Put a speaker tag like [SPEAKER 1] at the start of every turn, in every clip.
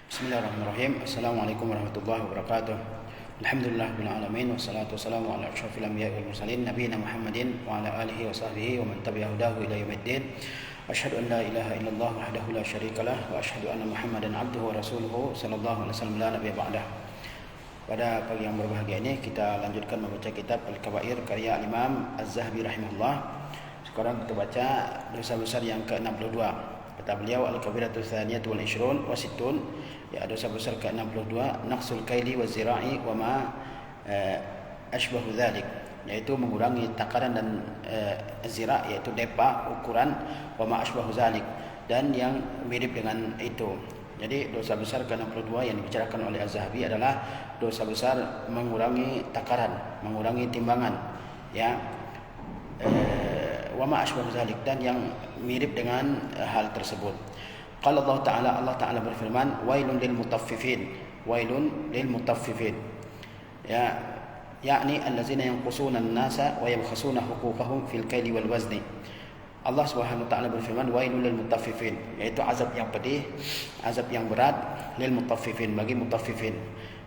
[SPEAKER 1] Bismillahirrahmanirrahim. Assalamualaikum warahmatullahi wabarakatuh. Alhamdulillah bil alamin wassalatu wassalamu ala asyrafil anbiya'i wal mursalin nabiyina Muhammadin wa ala alihi wa sahbihi wa man tabi'a hudahu ila yaumiddin. Asyhadu an la ilaha illallah wahdahu la syarikalah wa asyhadu anna Muhammadan abduhu wa rasuluhu sallallahu alaihi wasallam la nabiyya ba'dah. Pada pagi yang berbahagia ini kita lanjutkan membaca kitab Al-Kabair karya Imam Az-Zahabi rahimahullah. Sekarang kita baca dosa besar yang ke-62. Kata beliau Al-Kabiratu Tsaniyatu wal 20 wa sittun, ya dosa besar ke-62, naqsul kaili wa zira'i wa ma ashbahu dzalik, yaitu mengurangi takaran dan zira' yaitu depa ukuran, wa ma ashbahu dzalik dan yang mirip dengan itu. Jadi dosa besar ke-62 yang dibicarakan oleh Az-Zahabi adalah dosa besar mengurangi takaran, mengurangi timbangan, ya. Wa ma ashbahu dzalik dan yang mirip dengan hal tersebut. Qala Allah Ta'ala berfirman, wailun lil mutaffifin, wailun lil mutaffifin, ya, yakni allazina yanqusuna an-nasa wa yabkhasuna huquqahum fil kaili wal wazni. Allah Subhanahu wa taala berfirman, wailun lil mutaffifin, yaitu azab yang pedih, azab yang berat, lil mutaffifin, bagi mutaffifin.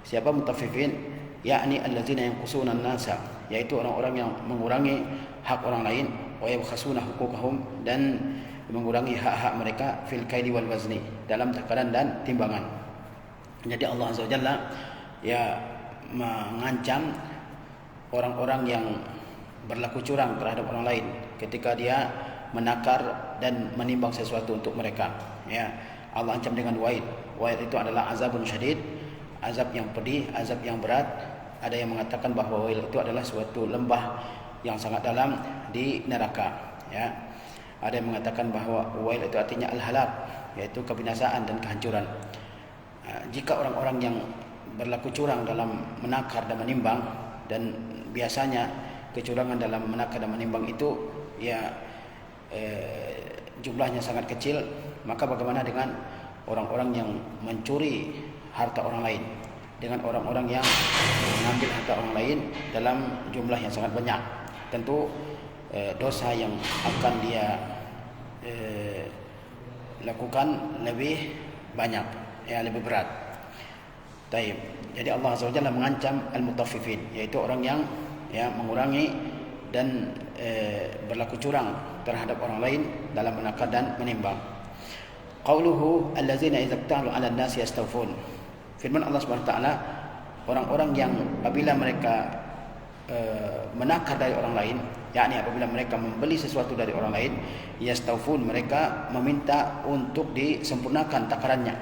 [SPEAKER 1] Siapa mutaffifin? Yakni allazina yanqusuna an-nasa, yaitu orang-orang yang mengurangi hak orang lain, wa yabkhasuna huquqahum, dan mengurangi hak-hak mereka, fil kaili wal wazni, dalam takaran dan timbangan. Jadi Allah Azza wa Jalla ya mengancam orang-orang yang berlaku curang terhadap orang lain ketika dia menakar dan menimbang sesuatu untuk mereka, ya. Allah ancam dengan wail. Wail itu adalah azabun syadid, azab yang pedih, azab yang berat. Ada yang mengatakan bahwa wail itu adalah suatu lembah yang sangat dalam di neraka, ya. Ada yang mengatakan bahwa wail itu artinya al-halak, yaitu kebinasaan dan kehancuran. Jika orang-orang yang berlaku curang dalam menakar dan menimbang, dan biasanya kecurangan dalam menakar dan menimbang itu ya jumlahnya sangat kecil, maka bagaimana dengan orang-orang yang mencuri harta orang lain, dengan orang-orang yang mengambil harta orang lain dalam jumlah yang sangat banyak? Tentu dosa yang akan dia lakukan lebih banyak, ya, lebih berat. Taib. Jadi Allah Azza wa Jalla mengancam al-mutaffifin, yaitu orang yang ya mengurangi dan berlaku curang terhadap orang lain dalam menakar dan menimbang. Qauluhu allazina idza iktalu 'ala an-nasi yastawfun. Firman Allah Subhanahu wa taala, orang-orang yang apabila mereka menakar dari orang lain, yakni apabila mereka membeli sesuatu dari orang lain, yastawfun, mereka meminta untuk disempurnakan takarannya,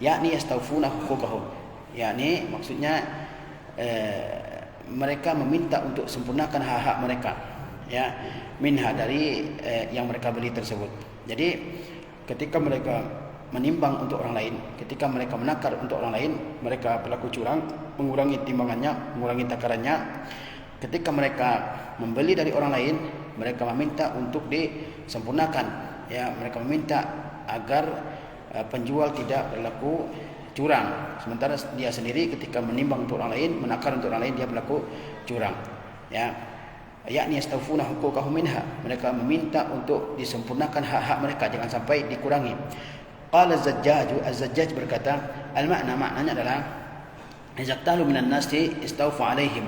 [SPEAKER 1] yakni yastawfuna huquqahum, yakni maksudnya mereka meminta untuk sempurnakan hak-hak mereka, ya, minha, dari yang mereka beli tersebut. Jadi ketika mereka menimbang untuk orang lain, ketika mereka menakar untuk orang lain, mereka berlaku curang, mengurangi timbangannya, mengurangi takarannya. Ketika mereka membeli dari orang lain, mereka meminta untuk disempurnakan, ya, mereka meminta agar penjual tidak berlaku curang, sementara dia sendiri ketika menimbang untuk orang lain, menakar untuk orang lain, dia berlaku curang, ya. Yakni yastawfuna huquqahum minha, mereka meminta untuk disempurnakan hak-hak mereka, jangan sampai dikurangi. Qala Az-Zajjaj berkata, maknanya adalah izaqtalu minan nasi istawfa alaihim,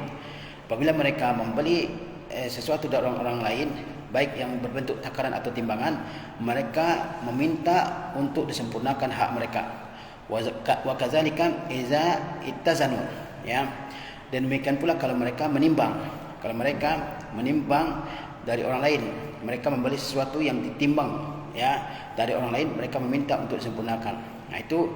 [SPEAKER 1] apabila mereka membeli sesuatu dari orang lain, baik yang berbentuk takaran atau timbangan, mereka meminta untuk disempurnakan hak mereka. Wa kadzalika iza ittazanu, ya. Dan demikian pula kalau mereka menimbang, kalau mereka menimbang dari orang lain, mereka membeli sesuatu yang ditimbang, ya, dari orang lain, mereka meminta untuk disempurnakan. Nah, itu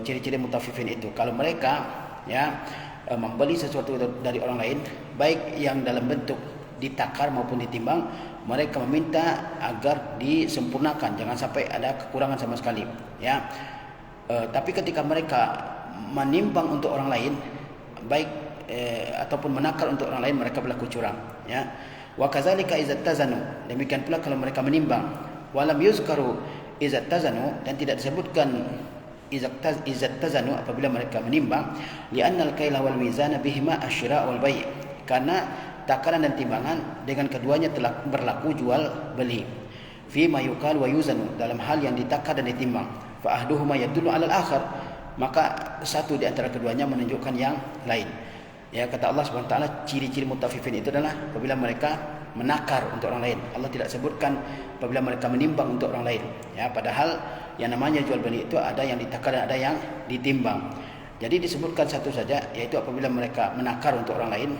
[SPEAKER 1] ciri-ciri mutaffifin itu. Kalau mereka ya membeli sesuatu dari orang lain, baik yang dalam bentuk ditakar maupun ditimbang, mereka meminta agar disempurnakan, jangan sampai ada kekurangan sama sekali, ya. Tapi ketika mereka menimbang untuk orang lain, baik ataupun menakar untuk orang lain, mereka berlaku curang, ya. Wa kadzalika idza tazanu, demikian pula kalau mereka menimbang, walam yuzkaru idza tazanu, dan tidak disebutkan idza tazanu apabila mereka menimbang, li'anna al-kaila wal mizana bihima asy-syira' wal bai', karena takaran dan timbangan dengan keduanya telah berlaku jual beli. Fi ma yuqal wa yuzanu, dalam hal yang ditakar dan ditimbang. Fa ahduhuma yadullu 'alal akhar, maka satu di antara keduanya menunjukkan yang lain. Ya, kata Allah Subhanahu wa taala, ciri-ciri mutaffifin itu adalah apabila mereka menakar untuk orang lain. Allah tidak sebutkan apabila mereka menimbang untuk orang lain. Ya, padahal yang namanya jual beli itu ada yang ditakar dan ada yang ditimbang. Jadi disebutkan satu saja, yaitu apabila mereka menakar untuk orang lain.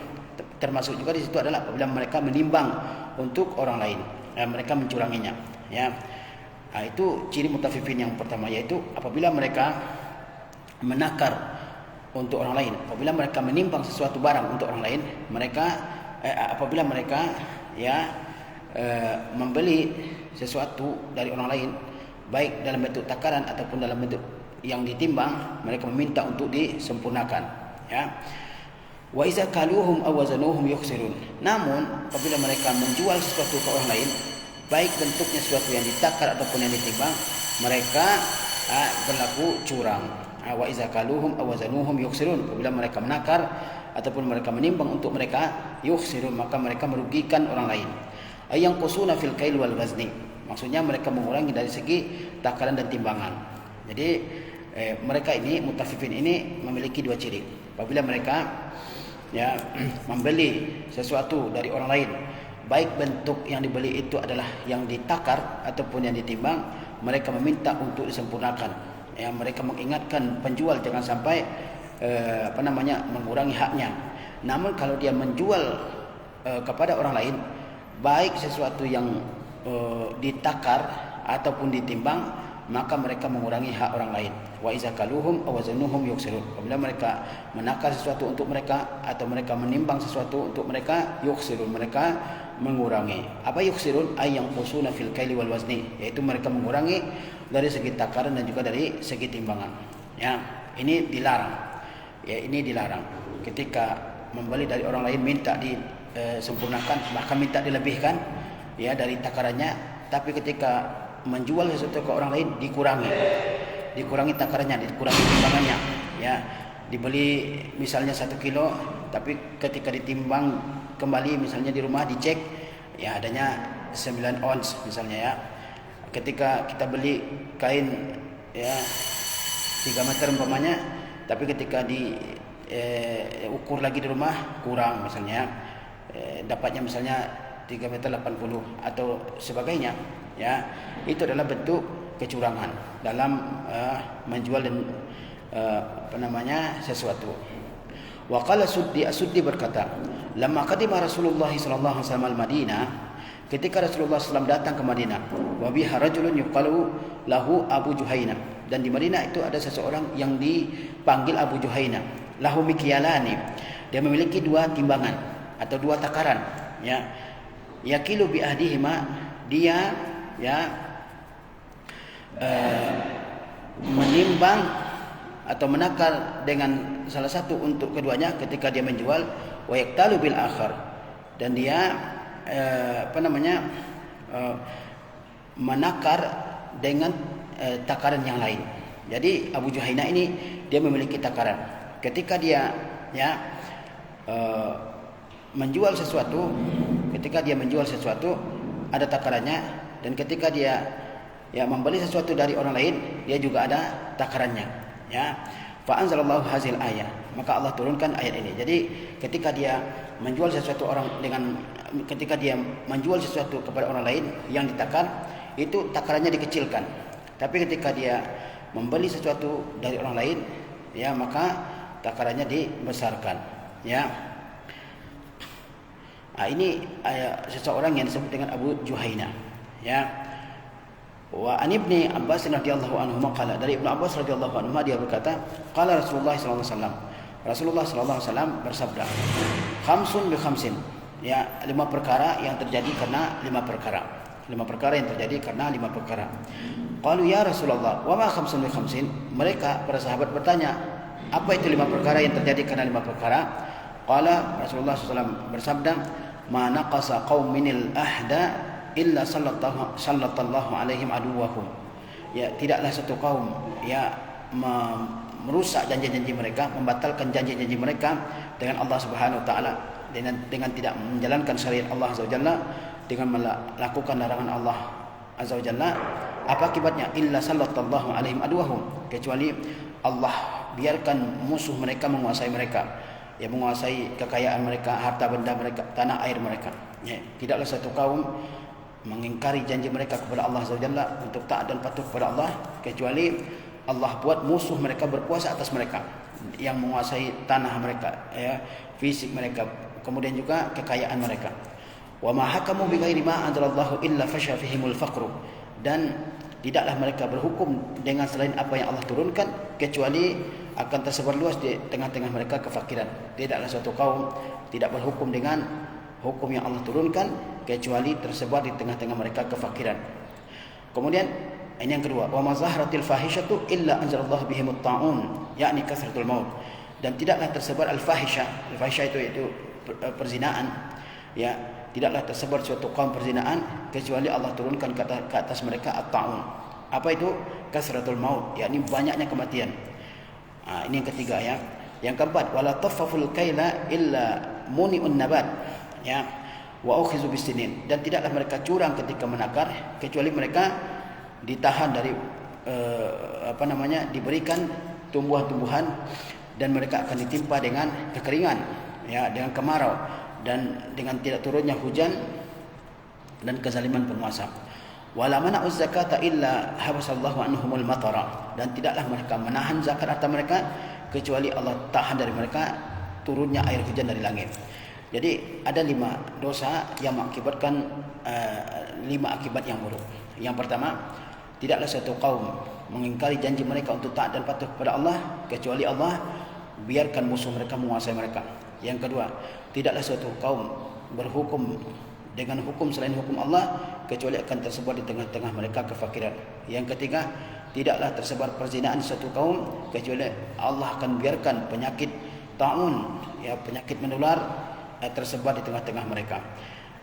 [SPEAKER 1] Termasuk juga di situ adalah apabila mereka menimbang untuk orang lain, mereka mencuranginya. Ya, itu ciri mutaffifin yang pertama, yaitu apabila mereka menakar untuk orang lain. Apabila mereka menimbang sesuatu barang untuk orang lain, mereka apabila mereka membeli sesuatu dari orang lain, baik dalam bentuk takaran ataupun dalam bentuk yang ditimbang, mereka meminta untuk disempurnakan. Ya. Wa iza kaluhum aw wazanuhum yukhsirun. Namun apabila mereka menjual sesuatu ke orang lain, baik bentuknya sesuatu yang ditakar ataupun yang ditimbang, mereka berlaku curang. Wa iza kaluhum aw wazanuhum yukhsirun. Apabila mereka menakar ataupun mereka menimbang untuk mereka, yukhsirun, maka mereka merugikan orang lain. Ayang qusuna fil kail wal wazni. Maksudnya mereka mengurangi dari segi takaran dan timbangan. Jadi mereka ini mutaffifin ini memiliki dua ciri. Apabila mereka membeli sesuatu dari orang lain, baik bentuk yang dibeli itu adalah yang ditakar ataupun yang ditimbang, mereka meminta untuk disempurnakan. Ya, mereka mengingatkan penjual jangan sampai mengurangi haknya. Namun kalau dia menjual kepada orang lain, baik sesuatu yang ditakar ataupun ditimbang, maka mereka mengurangi hak orang lain. Wa iza kaluhum aw wazanuhum yukhsirun. Apabila mereka menakar sesuatu untuk mereka atau mereka menimbang sesuatu untuk mereka, yukhsirun, mereka mengurangi. Apa yukhsirun? Ay yang qusuna fil kaili wal wazni, yaitu mereka mengurangi dari segi takaran dan juga dari segi timbangan. Ya, ini dilarang. Ya, ini dilarang. Ketika membeli dari orang lain minta disempurnakan, bahkan minta dilebihkan ya dari takarannya, tapi ketika menjual sesuatu ke orang lain dikurangi takarannya, dikurangi timbangannya. Ya, dibeli misalnya 1 kilo, tapi ketika ditimbang kembali misalnya di rumah dicek, ya adanya 9 ons misalnya ya. Ketika kita beli kain ya 3 meter umpamanya, tapi ketika ukur lagi di rumah kurang misalnya, dapatnya misalnya 3 meter 80 atau sebagainya. Ya, itu adalah bentuk kecurangan dalam menjual dan sesuatu. Wa qala Suddi berkata, lamma qadima Rasulullah sallallahu alaihi wasallam al-Madinah, ketika Rasulullah SAW datang ke Madinah, wa biha rajulun yuqalu lahu Abu Juhaina, dan di Madinah itu ada seseorang yang dipanggil Abu Juhaina, lahu mikyalani, dia memiliki 2 timbangan atau 2 takaran. Ya, yakilu bi ahdihima, dia menimbang atau menakar dengan salah satu untuk keduanya ketika dia menjual, wa yaktalu bil akhar, dan dia menakar dengan takaran yang lain. Jadi Abu Juhaina ini dia memiliki takaran. Ketika dia menjual sesuatu, ada takarannya, dan ketika dia membeli sesuatu dari orang lain, dia juga ada takarannya. Ya, fa anzalallahu hazil ayah, maka Allah turunkan ayat ini. Jadi ketika dia menjual sesuatu kepada orang lain yang ditakar, itu takarannya dikecilkan. Tapi ketika dia membeli sesuatu dari orang lain, ya maka takarannya dibesarkan. Ya. Ini seseorang yang disebut dengan Abu Juhaina. Ya. Wa an Ibni Abbas radhiyallahu anhu qala, dari Ibnu Abbas radhiyallahu anhu dia berkata, qala Rasulullah sallallahu alaihi wasallam, Rasulullah sallallahu alaihi wasallam bersabda, khamsun bi khamsin, ya 5 perkara yang terjadi karena 5 perkara. 5 perkara yang terjadi karena 5 perkara. Qalu ya Rasulullah, wa ma khamsun bi khamsin? Mereka para sahabat bertanya, apa itu 5 perkara yang terjadi karena 5 perkara? Qala Rasulullah SAW bersabda, ma naqasa qauminil ahda illa sallallahu alaihim aduwahum. Ya, tidaklah satu kaum merusak janji-janji mereka, membatalkan janji-janji mereka dengan Allah Subhanahu wa taala, dengan tidak menjalankan syariat Allah Azza wa Jalla, dengan melakukan larangan Allah Azza wa Jalla, Apa akibatnya? Illa sallallahu alaihim adwahum, kecuali Allah biarkan musuh mereka menguasai mereka, yang menguasai kekayaan mereka, harta benda mereka, tanah air mereka. Ya, tidaklah satu kaum mengingkari janji mereka kepada Allah Azza wa Jalla untuk taat dan patuh kepada Allah, kecuali Allah buat musuh mereka berkuasa atas mereka, yang menguasai tanah mereka, ya, fisik mereka, kemudian juga kekayaan mereka. Wa ma hakamu bighairi ma anzalallahu illa fasha fihimul faqru, dan tidaklah mereka berhukum dengan selain apa yang Allah turunkan, kecuali akan tersebar luas di tengah-tengah mereka kefakiran. Tidaklah suatu kaum tidak berhukum dengan hukum yang Allah turunkan, kecuali tersebar di tengah-tengah mereka kefakiran. Kemudian ini yang kedua, wa mazahratil fahishatu illa anzalallahu bihimut ta'un, yakni kasratul maut. Dan tidaklah tersebar al-fahisha. Al-fahisha itu perzinaan, ya, tidaklah tersebar suatu kaum perzinaan kecuali Allah turunkan ke atas mereka at-ta'un. Apa itu? Kasratul maut, yakni banyaknya kematian. Ini yang ketiga, ya. Yang keempat, wala taffaful kaila illa muni'un nabat, ya, wa ukhizu bisinin. Dan tidaklah mereka curang ketika menakar, kecuali mereka ditahan dari diberikan tumbuhan-tumbuhan, dan mereka akan ditimpa dengan kekeringan, ya, dengan kemarau, dan dengan tidak turunnya hujan, dan kezaliman penguasa. Wala mana'uz zakata illa habasallahu anhumul matara, dan tidaklah mereka menahan zakat harta mereka, kecuali Allah tahan dari mereka turunnya air hujan dari langit. Jadi ada 5 dosa yang mengakibatkan 5 akibat yang buruk. Yang pertama, tidaklah suatu kaum mengingkari janji mereka untuk taat dan patuh kepada Allah, kecuali Allah biarkan musuh mereka menguasai mereka. Yang kedua, tidaklah suatu kaum berhukum dengan hukum selain hukum Allah, kecuali akan tersebar di tengah-tengah mereka kefakiran. Yang ketiga, tidaklah tersebar perzinaan di suatu kaum, kecuali Allah akan biarkan penyakit ta'un, ya, penyakit menular, tersebar di tengah-tengah mereka.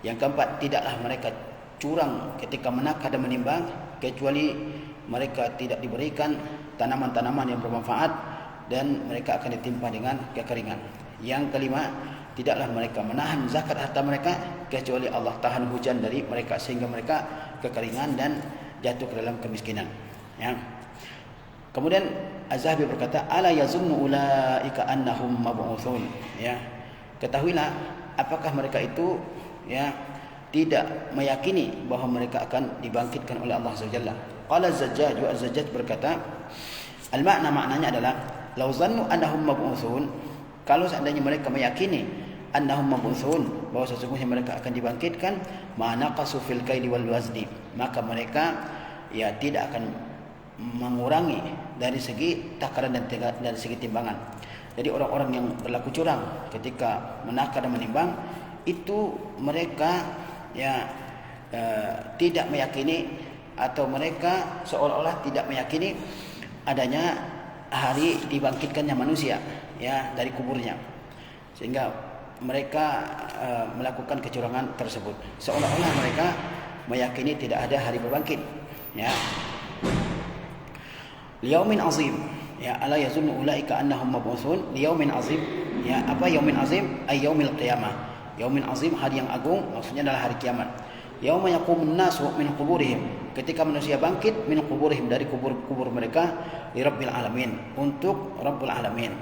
[SPEAKER 1] Yang keempat, tidaklah mereka curang ketika menakar dan menimbang, kecuali mereka tidak diberikan tanaman-tanaman yang bermanfaat, dan mereka akan ditimpa dengan kekeringan. Yang kelima, tidaklah mereka menahan zakat harta mereka, kecuali Allah tahan hujan dari mereka, sehingga mereka kekeringan dan jatuh ke dalam kemiskinan, ya. Kemudian Az-Zahabi berkata, ala yazunnu ulaika annahum mab'utsun, ya, ketahuilah apakah mereka itu, ya, tidak meyakini bahawa mereka akan dibangkitkan oleh Allah Azza wa Jalla. Qala Az-Zajjaj, Az-Zajjaj berkata, al-makna, maknanya adalah law zannu annahum mab'utsun, kalau seandainya mereka meyakini annahum mab'utsun, bahwa sesungguhnya mereka akan dibangkitkan, ma naqasu fil kaili wal wazni, maka mereka, ya, tidak akan mengurangi dari segi takaran dan dari segi timbangan. Jadi orang-orang yang berlaku curang ketika menakar dan menimbang, itu mereka, ya, tidak meyakini, atau mereka seolah-olah tidak meyakini adanya hari dibangkitkannya manusia, ya, dari kuburnya, sehingga mereka melakukan kecurangan tersebut, seolah-olah mereka meyakini tidak ada hari berbangkit, ya. Liyaumin azim, ya, ala yazunnu ulaika annahum mab'utsun liyaumin azim, ya. Apa yaumin azim? Ay yaumil qiyamah. Yaumin azim, hari yang agung, maksudnya adalah hari kiamat. Yauma yaqumun nasu min quburihim, ketika manusia bangkit min quburihim, dari kubur-kubur mereka, li rabbil alamin, untuk Rabbul alamin.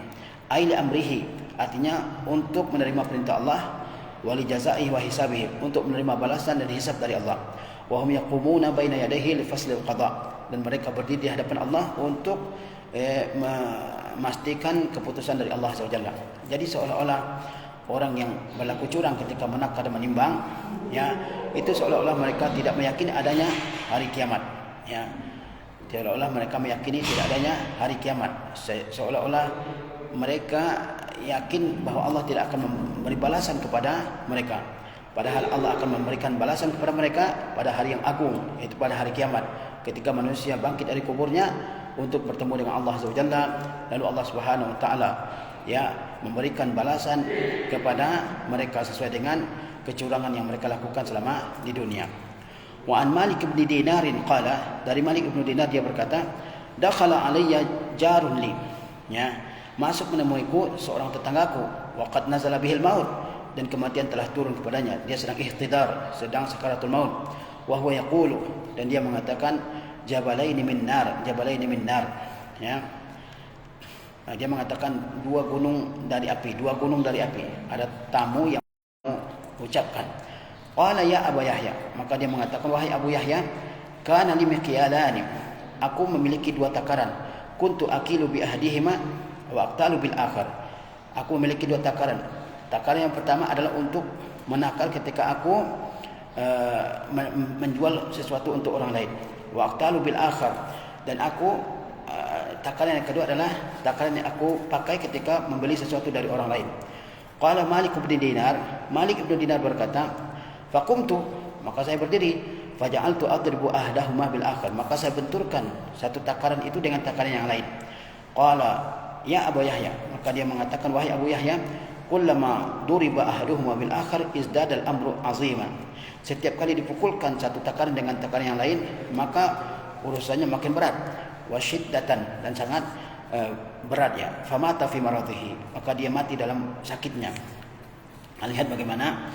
[SPEAKER 1] Ai li amrihi, artinya untuk menerima perintah Allah, wa li jazaihi wa hisabihi, untuk menerima balasan dan hisab dari Allah. Wa hum yaqumuna baina yadayhi li faslil qada, dan mereka berdiri di hadapan Allah untuk memastikan keputusan dari Allah Azza wa Jalla. Jadi seolah-olah orang yang berlaku curang ketika menakar dan menimbang, ya, itu seolah-olah mereka tidak meyakini adanya hari kiamat, ya. Seolah-olah mereka meyakini tidak adanya hari kiamat, seolah-olah mereka yakin bahwa Allah tidak akan memberi balasan kepada mereka, padahal Allah akan memberikan balasan kepada mereka pada hari yang agung, yaitu pada hari kiamat, ketika manusia bangkit dari kuburnya untuk bertemu dengan Allah Azza wa Jalla, lalu Allah Subhanahu wa taala, ya, memberikan balasan kepada mereka sesuai dengan kecurangan yang mereka lakukan selama di dunia. Wa an Malik bin Dinar qala, dari Malik bin Dinar dia berkata, dakhala alayya jarun li, ya, masuk menemuiku seorang tetanggaku, wa qad nazala bihil maut, dan kematian telah turun kepadanya, dia sedang ihtidar, sedang sakaratul maut. Wa huwa yaqulu, dan dia mengatakan, jabalaini min nar, jabalaini min nar. Ya. Dia mengatakan dua gunung dari api, dua gunung dari api. Ada tamu yang ucapkan. Qala ya Abu Yahya, maka dia mengatakan, wahai Abu Yahya, kana li miqyalani, aku memiliki dua takaran. Kuntu akilu bi ahdihima wa aqtalu bil akhar. Aku memiliki dua takaran. Takaran yang pertama adalah untuk menakar ketika aku menjual sesuatu untuk orang lain. Wa aqtalu bil akhar, dan aku takaran yang kedua adalah takaran yang aku pakai ketika membeli sesuatu dari orang lain. Qala Malik bin Dinar, Malik bin Dinar berkata, faqumtu, maka saya berdiri, faja'altu adribu ahdahuma bil akhar, maka saya benturkan satu takaran itu dengan takaran yang lain. Qala ya Abu Yahya, maka dia mengatakan, wahai Abu Yahya, kullama duriba ahaduhuma bil akhar izdadal amru aziman. Setiap kali dipukulkan satu takaran dengan takaran yang lain, maka urusannya makin berat. Wasyiddatan, dan sangat berat ya. Famata fi maradhihi, maka dia mati dalam sakitnya. Lihat bagaimana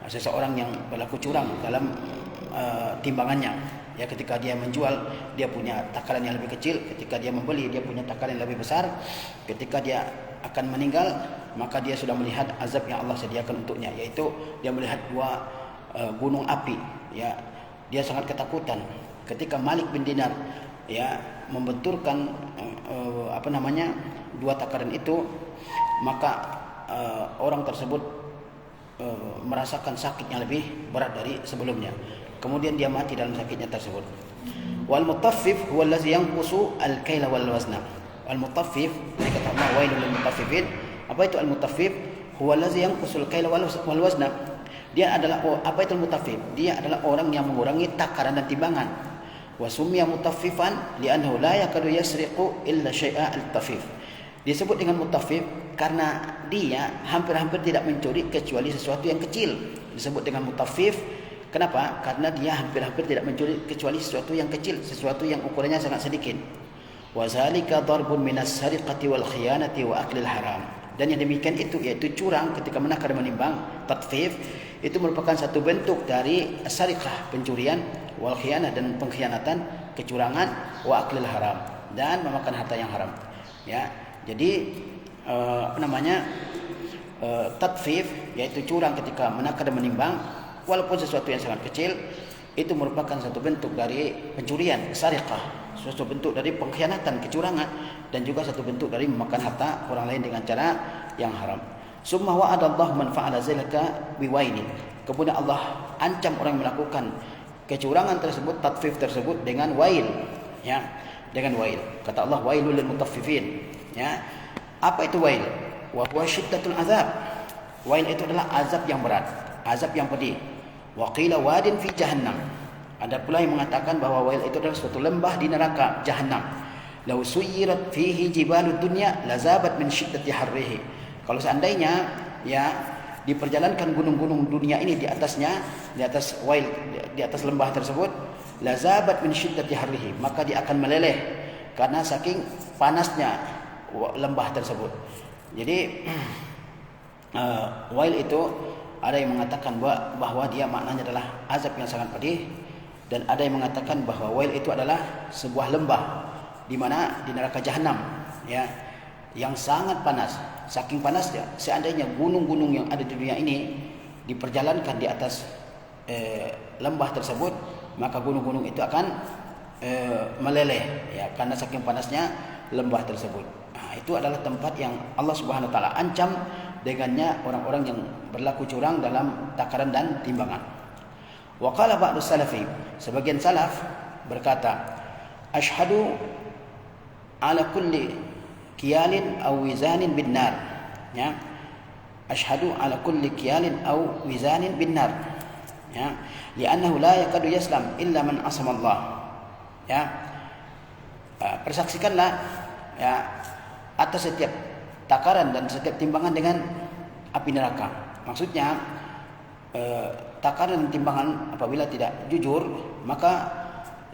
[SPEAKER 1] seseorang yang berlaku curang dalam timbangannya. Ya, ketika dia menjual, dia punya takaran yang lebih kecil. Ketika dia membeli, dia punya takaran yang lebih besar. Ketika dia akan meninggal, maka dia sudah melihat azab yang Allah sediakan untuknya, yaitu dia melihat dua gunung api. Ya, dia sangat ketakutan. Ketika Malik bin Dinar ya membenturkan dua takaran itu, maka orang tersebut merasakan sakit yang lebih berat dari sebelumnya. Kemudian dia mati dalam sakitnya tersebut. Wal mutaffif huwa allazi yanqusu al-kaila wal wazna. Al mutaffif, kata Allah, wailul lil mutaffifin. Apa itu al mutaffif? Huwa allazi yanqusu al-kaila wal wazna. Dia adalah, apa itu mutaffif? Dia adalah orang yang mengurangi takaran dan timbangan. Wa summiya mutaffifan li'annahu la yakadu yasriqu illa syai'a al-taffif. Disebut dengan mutaffif karena dia hampir-hampir tidak mencuri kecuali sesuatu yang kecil. Disebut dengan mutaffif. Kenapa? Karena dia hampir-hampir tidak mencuri kecuali sesuatu yang kecil, sesuatu yang ukurannya sangat sedikit. Wa zalika darbun minas sariqati wal khiyanati wa aklil haram. Dan yang demikian itu yaitu curang ketika menakar menimbang, tatfif, itu merupakan satu bentuk dari sariqah, pencurian, wal khiyanah, dan pengkhianatan, kecurangan, wa aklil haram, dan memakan harta yang haram. Ya. Jadi tatfif yaitu curang ketika menakar dan menimbang, walaupun sesuatu yang sangat kecil, itu merupakan satu bentuk dari pencurian, sariqah, suatu bentuk dari pengkhianatan, kecurangan, dan juga satu bentuk dari memakan harta orang lain dengan cara yang haram. Summa wa'adallahu man fa'ala zalika biwaini. Kemudian Allah ancam orang yang melakukan kecurangan tersebut, tatfif tersebut, dengan wail, ya, dengan wail. Kata Allah, wailul lil mutaffifin. Ya. Apa itu wail? Wa huwa syiddatul azab. Wail itu adalah azab yang berat, azab yang pedih. Wa qila wadin fi jahannam. Ada pula yang mengatakan bahwa wail itu adalah suatu lembah di neraka jahannam. Law suyirat fihi jibalud dunya lazabat min syiddati harrihi. Kalau seandainya ya diperjalankan gunung-gunung dunia ini di atasnya, di atas wail, di atas lembah tersebut, lazabat min syiddati harrihi, maka dia akan meleleh karena saking panasnya lembah tersebut. Jadi wail itu ada yang mengatakan bahwa dia maknanya adalah azab yang sangat pedih, dan ada yang mengatakan bahwa wail itu adalah sebuah lembah di mana di neraka jahanam, ya, yang sangat panas. Saking panasnya, seandainya gunung-gunung yang ada di dunia ini diperjalankan di atas lembah tersebut, maka gunung-gunung itu akan meleleh, ya, karena saking panasnya lembah tersebut. Nah, itu adalah tempat yang Allah Subhanahu wa taala ancam dengannya orang-orang yang berlaku curang dalam takaran dan timbangan. Wa qala ba'du salafi, sebagian salaf berkata, asyhadu ala kulli kiyalin aw wizanin bin nar. Ya. Asyhadu ala kulli kiyalin aw wizanin bin nar. Ya. Li'annahu la yakadu yaslam illa man asama Allah. Ya. Persaksikanlah, ya, atas setiap takaran dan setiap timbangan dengan api neraka. Maksudnya takaran dan timbangan apabila tidak jujur, maka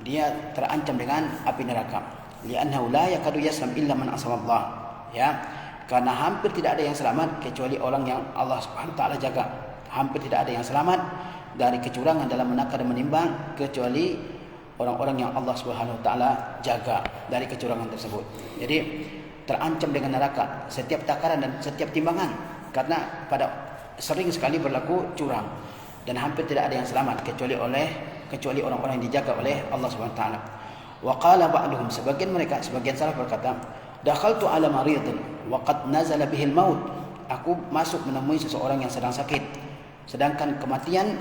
[SPEAKER 1] dia terancam dengan api neraka. Li'annahu la yakadu yaslam illa man asama Allah. Ya, karena hampir tidak ada yang selamat kecuali orang yang Allah Subhanahu wa taala jaga. Hampir tidak ada yang selamat dari kecurangan dalam menakar dan menimbang kecuali orang-orang yang Allah Subhanahu wa taala jaga dari kecurangan tersebut. Jadi terancam dengan neraka setiap takaran dan setiap timbangan, karena sering sekali berlaku curang dan hampir tidak ada yang selamat kecuali orang-orang yang dijaga oleh Allah Subhanahu wa taala. Wa qala ba'duhum, sebagian salaf berkata, dakhaltu ala maridin wa qad nazala bihi al-maut. Aku masuk menemui seseorang yang sedang sakit, sedangkan kematian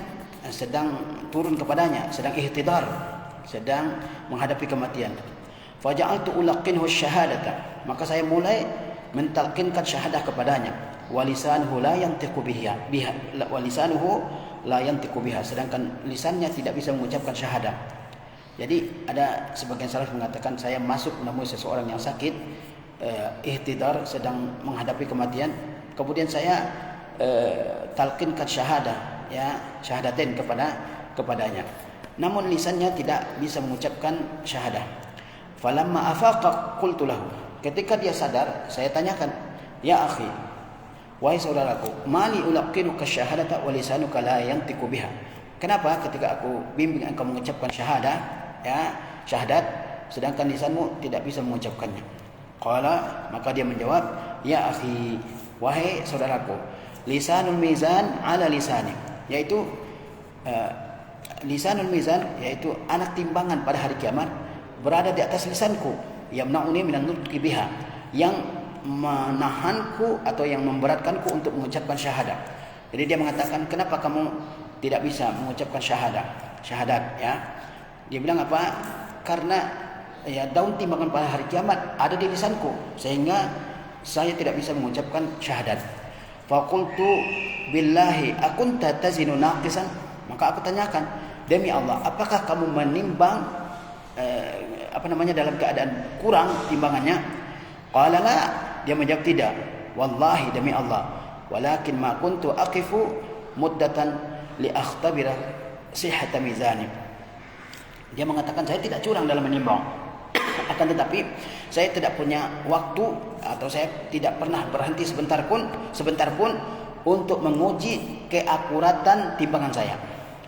[SPEAKER 1] sedang turun kepadanya, sedang ihtidar, sedang menghadapi kematian. Faja'altu ulaqinhu syahadata, maka saya mulai mentalqinkan syahadah kepadanya. Walisanuhu la yantiqu biha, walisanuhu la yantiqu biha, sedangkan lisannya tidak bisa mengucapkan syahadah. Jadi ada sebagian salaf mengatakan, saya masuk menemui seseorang yang sakit, ihtidar, sedang menghadapi kematian, kemudian saya talqinkan syahadah, ya, syahadatain kepadanya. Namun lisannya tidak bisa mengucapkan syahadah. Falamma afaqa qultu lahu, ketika dia sadar, saya tanyakan, ya akhi, wahai saudaraku, mali ulaqinuka syahadata wa lisanuka la yantiqu biha. Kenapa ketika aku bimbing engkau mengucapkan syahadat, sedangkan lisanmu tidak bisa mengucapkannya? Qala, maka dia menjawab, ya akhi, wahai saudaraku, lisanul mizan ala lisani, yaitu lisanul mizan, yaitu anak timbangan pada hari kiamat, berada di atas lisanku, yamna'uni minan nutqi biha, yang menahanku atau yang memberatkanku untuk mengucapkan syahadat. Jadi dia mengatakan, kenapa kamu tidak bisa mengucapkan syahadat, ya? Dia bilang apa? Karena ya daun timbangan pada hari kiamat ada di lisanku, sehingga saya tidak bisa mengucapkan syahadat. Faqultu billahi akunta tazinu naqisan, maka aku tanyakan, demi Allah, apakah kamu menimbang dalam keadaan kurang timbangannya? Qala la, dia menjawab tidak. Wallahi, demi Allah, walakin ma kuntu aqifu muddatan li akhtabira sihhata mizani. Dia mengatakan, saya tidak curang dalam menimbang, akan tetapi saya tidak punya waktu, atau saya tidak pernah berhenti sebentar pun untuk menguji keakuratan timbangan saya,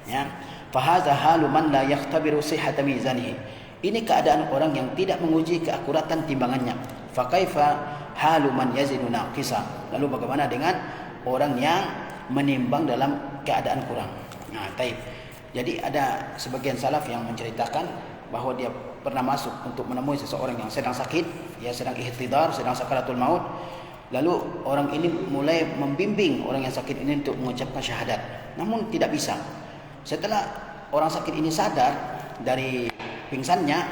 [SPEAKER 1] ya. Fahaza halu man la yakhtabiru sihhata mizanihi, ini keadaan orang yang tidak menguji keakuratan timbangannya. Fa kaifa halu man yazinu naqisa, lalu bagaimana dengan orang yang menimbang dalam keadaan kurang? Nah, taib. Jadi ada sebagian salaf yang menceritakan bahwa dia pernah masuk untuk menemui seseorang yang sedang sakit, ya, sedang ihtidar, sedang sakaratul maut. Lalu orang ini mulai membimbing orang yang sakit ini untuk mengucapkan syahadat, namun tidak bisa. Setelah orang sakit ini sadar dari pingsannya,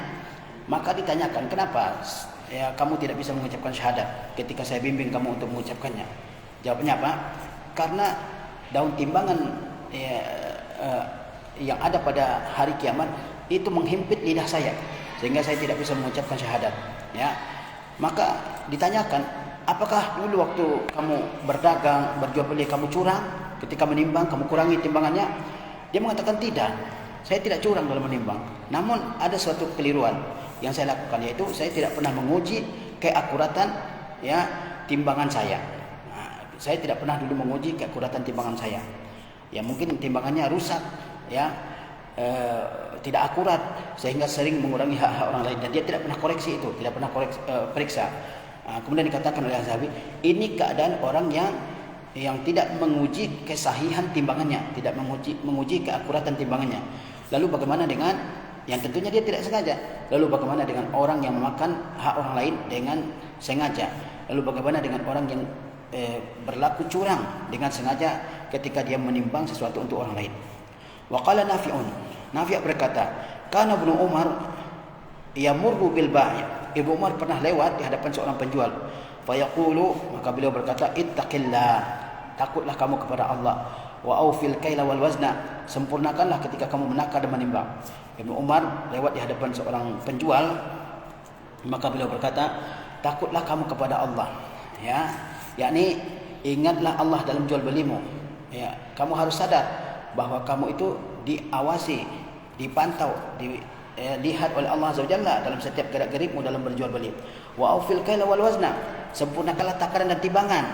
[SPEAKER 1] maka ditanyakan, kenapa ya kamu tidak bisa mengucapkan syahadat ketika saya bimbing kamu untuk mengucapkannya? Jawabnya apa? Karena daun timbangan yang ada pada hari kiamat itu menghimpit lidah saya, sehingga saya tidak bisa mengucapkan syahadat, ya. Maka ditanyakan, apakah dulu waktu kamu berdagang, berjual beli, kamu curang ketika menimbang, kamu kurangi timbangannya? Dia mengatakan, tidak, saya tidak curang dalam menimbang. Namun ada suatu keliruan yang saya lakukan, yaitu saya tidak pernah menguji keakuratan, ya, timbangan saya. Nah, saya tidak pernah dulu menguji keakuratan timbangan saya. Ya, mungkin timbangannya rusak, ya, tidak akurat, sehingga sering mengurangi hak-hak orang lain, dan dia tidak pernah koreksi itu, tidak pernah periksa. Kemudian dikatakan oleh Az-Zahabi, ini keadaan orang yang tidak menguji kesahihan timbangannya, tidak menguji keakuratan timbangannya. Lalu bagaimana dengan yang tentunya dia tidak sengaja? Lalu bagaimana dengan orang yang memakan hak orang lain dengan sengaja? Lalu bagaimana dengan orang yang berlaku curang dengan sengaja ketika dia menimbang sesuatu untuk orang lain? Wa qala Nafi'un, Nafi' berkata, kana Ibnu Umar yamurru bil ba'i'. Ibnu Umar pernah lewat di hadapan seorang penjual. Fa yaqulu, maka beliau berkata, ittaqillah, takutlah kamu kepada Allah. Wa aufil kaila wal wazna, sempurnakanlah ketika kamu menakar dan menimbang. Ibnu Umar lewat di hadapan seorang penjual, maka beliau berkata, takutlah kamu kepada Allah, ya, yakni ingatlah Allah dalam jual belimu, ya. Kamu harus sadar bahwa kamu itu diawasi, dipantau, dilihat oleh Allah Azza wa Jalla dalam setiap gerak-gerikmu dalam berjual beli. Wa aufil kaila wal wazna, sempurnakanlah takaran dan timbangan.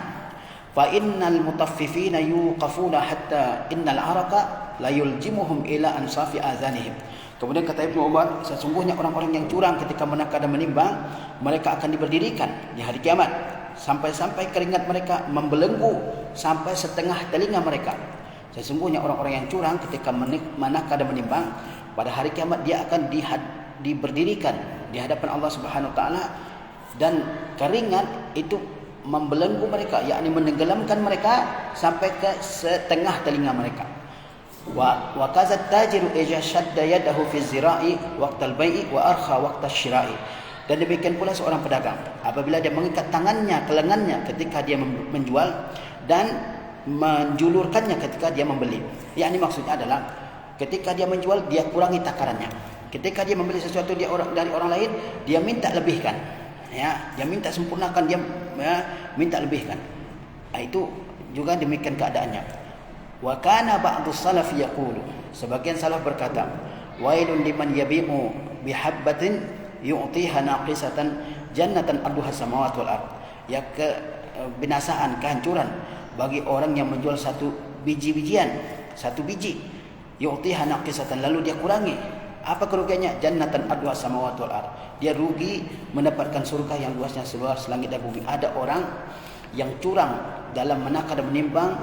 [SPEAKER 1] Fa innal mutaffifina yuqafuna hatta innal araqa la yuljimuhum ila ansafi azanihim. Kemudian kata Ibnu Umar, sesungguhnya orang-orang yang curang ketika menakar dan menimbang, mereka akan diberdirikan di hari kiamat sampai-sampai keringat mereka membelenggu sampai setengah telinga mereka. Sesungguhnya orang-orang yang curang ketika menakar dan menimbang, pada hari kiamat dia akan diberdirikan di hadapan Allah Subhanahu wa taala, dan keringat itu membelenggu mereka, yakni menenggelamkan mereka sampai ke setengah telinga mereka. Wa kazat tajiru idza shadda yadahu fi zira'i waqtal bai'i wa arkha waqtas syira'i. Dan demikian pula seorang pedagang apabila dia mengikat tangannya ke lengannya ketika dia menjual dan menjulurkannya ketika dia membeli. Yakni maksudnya adalah ketika dia menjual dia kurangi takarannya. Ketika dia membeli sesuatu dari orang lain, dia minta lebihkan. Ya, dia minta sempurnakan, dia minta lebihkan. Itu juga demikian keadaannya. Wa kana ba'du salaf yaqulu, sebagian salaf berkata, wailun liman yabi'u bihabbatin yu'tiha naqisatan jannatan arduha samawati wal ard. Ya, kebinasaan, kehancuran bagi orang yang menjual satu biji-bijian, satu biji, yu'tiha naqisatan, lalu dia kurangi. Apa kerugiannya? Jannatan arduha samawati wal ard. Dia rugi mendapatkan surga yang luasnya seluas langit dan bumi. Ada orang yang curang dalam menakar dan menimbang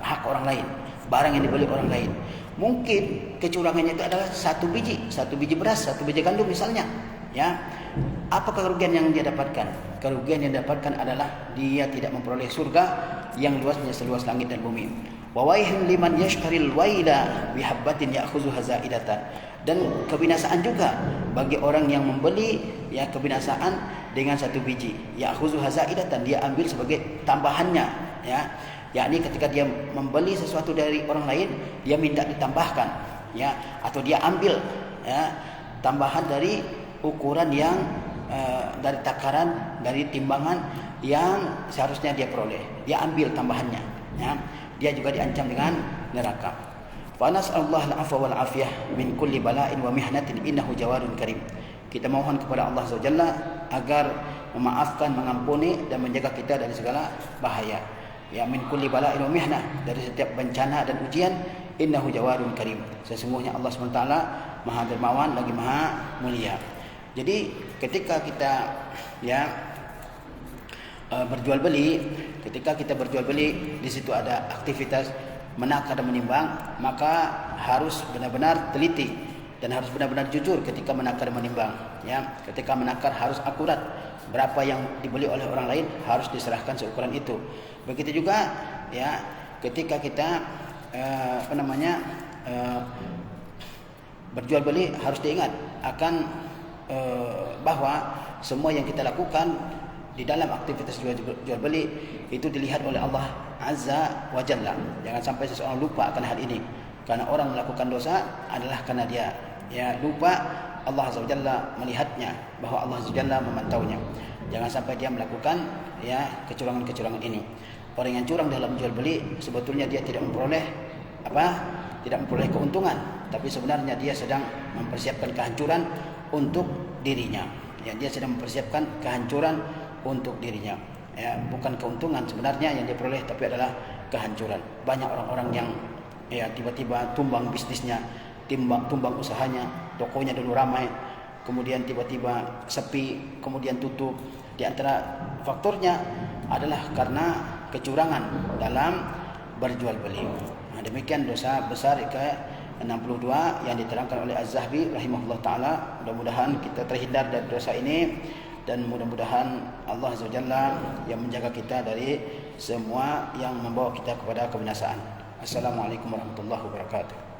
[SPEAKER 1] hak orang lain, barang yang dibeli orang lain. Mungkin kecurangannya itu adalah satu biji beras, satu biji gandum misalnya. Ya, apa kerugian yang dia dapatkan? Kerugian yang dapatkan adalah dia tidak memperoleh surga yang luasnya seluas langit dan bumi. Wa waihim liman yashtaril waila bihabbatin ya'khuzuha zaidatan. Dan kebinasaan juga bagi orang yang membeli, ya, kebinasaan dengan satu biji, ya'khuzuha zaidatan, dia ambil sebagai tambahannya, ya. Yakni ketika dia membeli sesuatu dari orang lain, dia minta ditambahkan, ya, atau dia ambil, ya, tambahan dari ukuran yang dari takaran, dari timbangan yang seharusnya dia peroleh, dia ambil tambahannya, ya. Dia juga diancam dengan neraka. Fa nas'alullah al-'afwa wal 'afiyah min kulli bala'in wa mihnatin innahu jawadun karim. Kita mohon kepada Allah Subhanahu wa ta'ala agar memaafkan, mengampuni dan menjaga kita dari segala bahaya. Ya, min kulli bala'in wa mihnah, dari setiap bencana dan ujian. Innahu jawadun karim, sesungguhnya Allah SWT Maha dermawan lagi Maha mulia. Jadi ketika kita, ya, berjual beli, ketika kita berjual beli, di situ ada aktivitas menakar dan menimbang, maka harus benar-benar teliti dan harus benar-benar jujur ketika menakar dan menimbang, ya. Ketika menakar harus akurat, berapa yang dibeli oleh orang lain harus diserahkan seukuran itu. Begitu juga, ya, ketika kita berjual beli harus diingat akan bahwa semua yang kita lakukan di dalam aktivitas jual beli itu dilihat oleh Allah Azza wa Jalla. Jangan sampai seseorang lupa akan hal ini. Karena orang melakukan dosa adalah karena dia, ya, lupa Allah Azza wa Jalla melihatnya, bahwa Allah Azza wa Jalla memantaunya. Jangan sampai dia melakukan, ya, kecurangan-kecurangan ini. Orang yang curang dalam jual beli sebetulnya dia tidak memperoleh keuntungan, tapi sebenarnya dia sedang mempersiapkan kehancuran untuk dirinya. Ya, dia sedang mempersiapkan kehancuran untuk dirinya. Ya, bukan keuntungan sebenarnya yang dia peroleh, tapi adalah kehancuran. Banyak orang-orang yang, ya, tiba-tiba tumbang bisnisnya, tumbang usahanya, tokonya dulu ramai, kemudian tiba-tiba sepi, kemudian tutup. Di antara faktornya adalah karena kecurangan dalam berjual beli. Nah, demikian dosa besar ke-62 yang diterangkan oleh Az-Zahabi rahimahullah taala. Mudah-mudahan kita terhindar dari dosa ini, dan mudah-mudahan Allah Azza wa Jalla yang menjaga kita dari semua yang membawa kita kepada kebinasaan. Assalamualaikum warahmatullahi wabarakatuh.